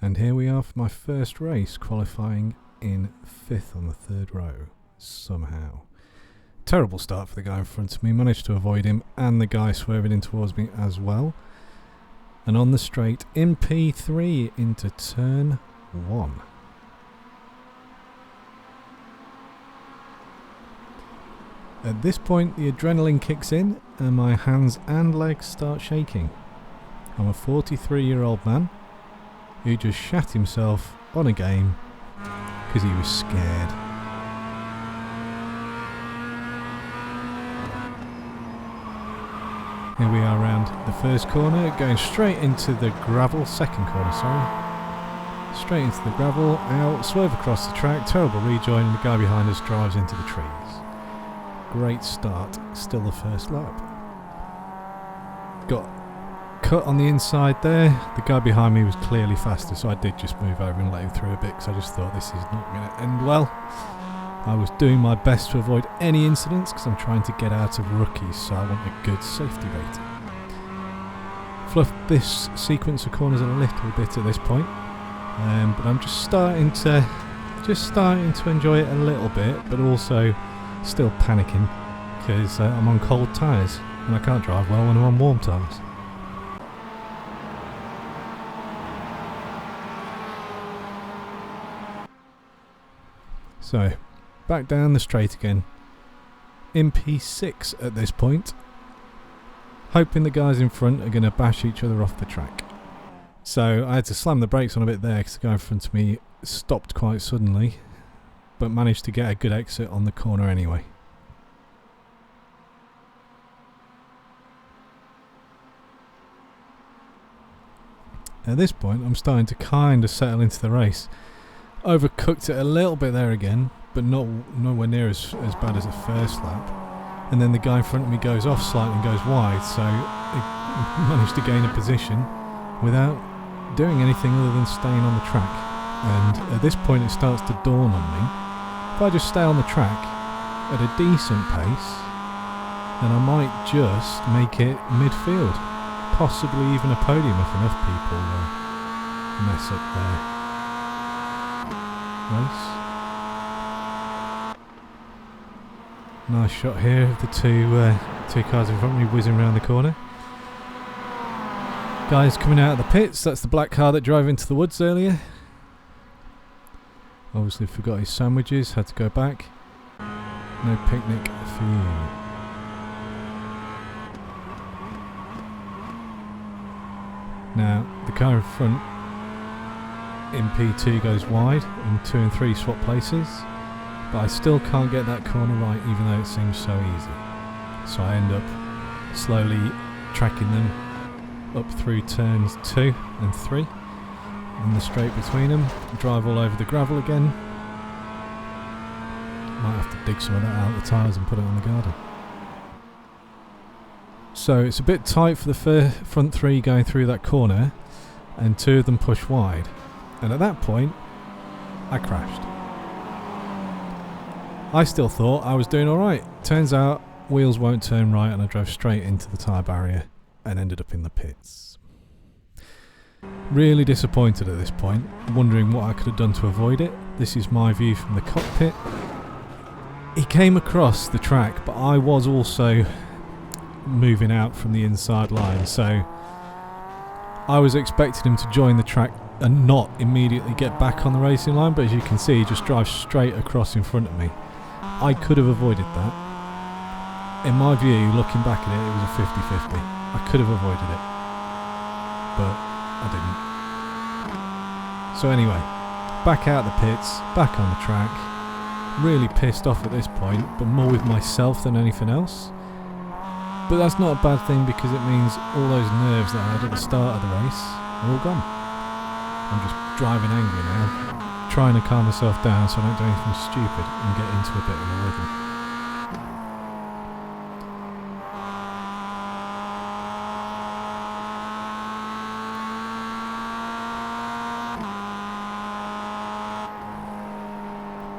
And here we are for my first race, qualifying in 5th on the 3rd row, somehow. Terrible start for the guy in front of me, managed to avoid him and the guy swerving in towards me as well. And on the straight, in P3 into turn 1. At this point the adrenaline kicks in and my hands and legs start shaking. I'm a 43-year-old man who just shat himself on a game because he was scared. Here we are around the first corner, going straight into the gravel, second corner, sorry. Straight into the gravel, out, swerve across the track, terrible rejoin, and the guy behind us drives into the trees. Great start, still the first lap. Got cut on the inside there, the guy behind me was clearly faster, so I did just move over and let him through a bit because I just thought this is not going to end well. I was doing my best to avoid any incidents because I'm trying to get out of rookies, so I want a good safety rating. Fluffed this sequence of corners a little bit at this point, but I'm just starting to enjoy it a little bit, but also still panicking because I'm on cold tyres and I can't drive well when I'm on warm tyres. So, back down the straight again, in P6 at this point, hoping the guys in front are going to bash each other off the track. So I had to slam the brakes on a bit there because the guy in front of me stopped quite suddenly, but managed to get a good exit on the corner anyway. At this point I'm starting to kind of settle into the race. Overcooked it a little bit there again, but nowhere near as bad as the first lap. And then the guy in front of me goes off slightly and goes wide, so I managed to gain a position without doing anything other than staying on the track. And at this point it starts to dawn on me, if I just stay on the track at a decent pace, then I might just make it midfield, possibly even a podium if enough people mess up their race. Nice shot here of the two cars in front of me whizzing around the corner. Guys coming out of the pits, that's the black car that drove into the woods earlier. Obviously forgot his sandwiches, had to go back. No picnic for you. Now the car in front in P2 goes wide and 2 and 3 swap places, but I still can't get that corner right even though it seems so easy. So I end up slowly tracking them up through turns 2 and 3 and the straight between them, drive all over the gravel again. Might have to dig some of that out of the tyres and put it on the garden. So it's a bit tight for the front 3 going through that corner, and 2 of them push wide. And at that point, I crashed. I still thought I was doing alright. Turns out, wheels won't turn right and I drove straight into the tyre barrier and ended up in the pits. Really disappointed at this point, wondering what I could have done to avoid it. This is my view from the cockpit. He came across the track, but I was also moving out from the inside line, so I was expecting him to join the track and not immediately get back on the racing line, but as you can see he just drives straight across in front of me. I could have avoided that. In my view, looking back at it, it was a 50-50. I could have avoided it, but I didn't. So anyway, back out the pits, back on the track, really pissed off at this point, but more with myself than anything else. But that's not a bad thing because it means all those nerves that I had at the start of the race are all gone. I'm just driving angry now, trying to calm myself down so I don't do anything stupid and get into a bit of a rhythm.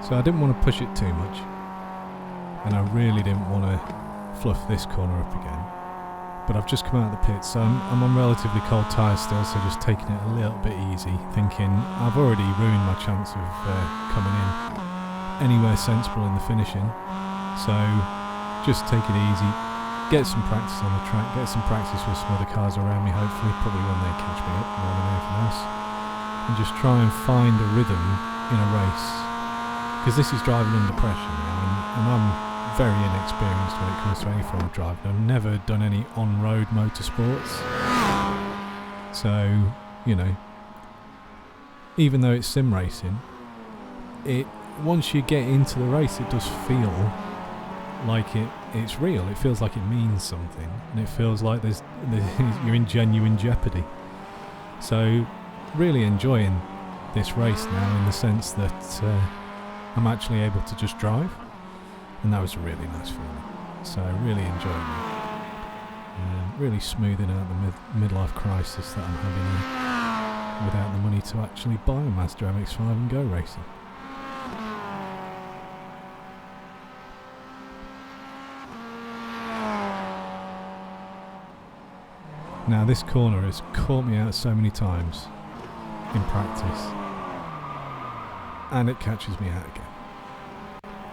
So I didn't want to push it too much, and I really didn't want to fluff this corner up again. but I've just come out of the pits, so I'm on relatively cold tyres still, so just taking it a little bit easy, thinking I've already ruined my chance of coming in anywhere sensible in the finishing, so just take it easy, get some practice on the track, get some practice with some other cars around me, hopefully, probably when they catch me up more than anything else, and just try and find a rhythm in a race, because this is driving under pressure now, and I'm very inexperienced when it comes to any form of driving. I've never done any on-road motorsports, so you know, even though it's sim racing, once you get into the race, it does feel like it's real. It feels like it means something, and it feels like you're in genuine jeopardy. So really enjoying this race now, in the sense that I'm actually able to just drive, and that was a really nice feeling. So really enjoying it, really smoothing out the midlife crisis that I'm having without the money to actually buy a Mazda MX-5 and go racing. Now this corner has caught me out so many times in practice, and it catches me out again.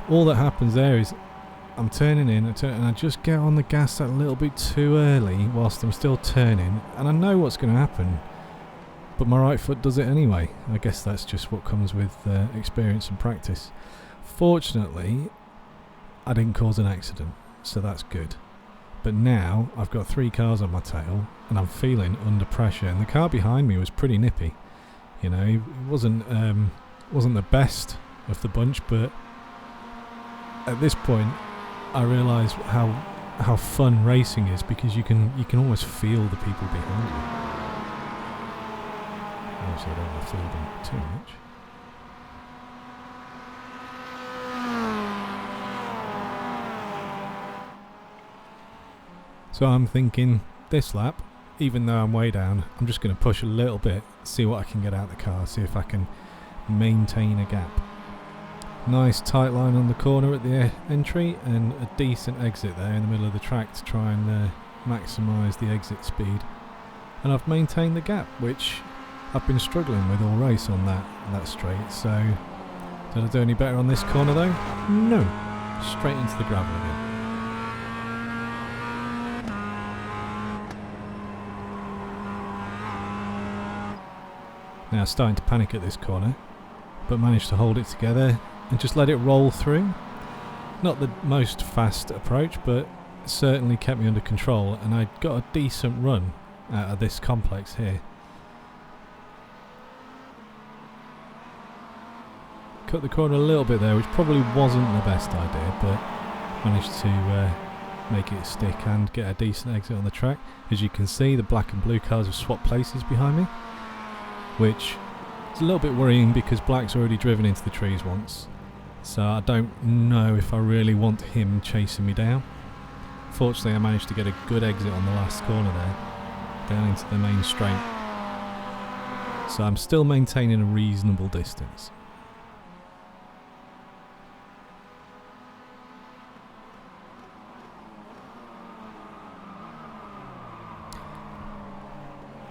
All that happens there is I'm turning in, and I just get on the gas that little bit too early whilst I'm still turning, and I know what's going to happen, but my right foot does it anyway. I guess that's just what comes with experience and practice. Fortunately, I didn't cause an accident, so that's good. But now I've got 3 cars on my tail, and I'm feeling under pressure, and the car behind me was pretty nippy. You know, it wasn't the best of the bunch, but at this point I realise how fun racing is, because you can almost feel the people behind you. Obviously I don't want to feel them too much. So I'm thinking, this lap, even though I'm way down, I'm just going to push a little bit, see what I can get out of the car, see if I can maintain a gap. Nice tight line on the corner at the entry, and a decent exit there in the middle of the track to try and maximise the exit speed. And I've maintained the gap, which I've been struggling with all race on that straight. So did I do any better on this corner though? No. Straight into the gravel again. Now starting to panic at this corner, but managed to hold it together and just let it roll through. Not the most fast approach, but certainly kept me under control, and I got a decent run out of this complex here. Cut the corner a little bit there, which probably wasn't the best idea, but managed to make it stick and get a decent exit on the track. As you can see, the black and blue cars have swapped places behind me, which is a little bit worrying because black's already driven into the trees once, so I don't know if I really want him chasing me down. Fortunately I managed to get a good exit on the last corner there, down into the main straight, so I'm still maintaining a reasonable distance.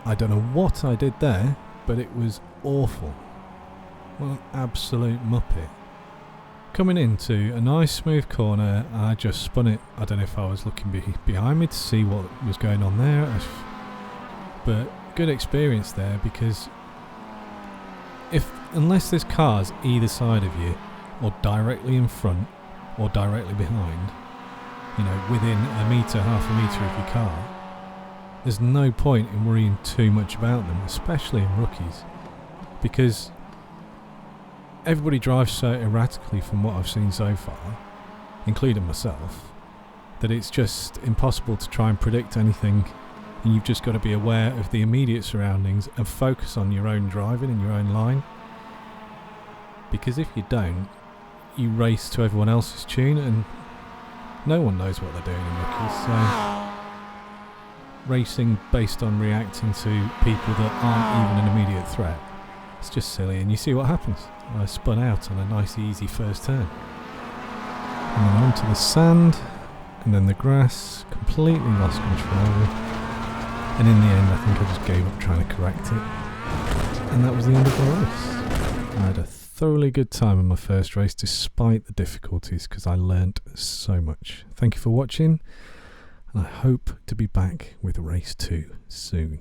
I don't know what I did there, but it was awful. What an absolute muppet. Coming into a nice smooth corner, I just spun it. I don't know if I was looking behind me to see what was going on there, but good experience there, because unless there's cars either side of you, or directly in front, or directly behind, you know, within a metre, half a metre of your car, there's no point in worrying too much about them, especially in rookies, because everybody drives so erratically from what I've seen so far, including myself, that it's just impossible to try and predict anything, and you've just got to be aware of the immediate surroundings and focus on your own driving and your own line, because if you don't, you race to everyone else's tune, and no one knows what they're doing in rookies, so racing based on reacting to people that aren't even an immediate threat, it's just silly. And you see what happens. I spun out on a nice easy first turn, and then onto the sand, and then the grass, completely lost control. And in the end, I think I just gave up trying to correct it. And that was the end of the race. I had a thoroughly good time in my first race despite the difficulties because I learnt so much. Thank you for watching, and I hope to be back with race 2 soon.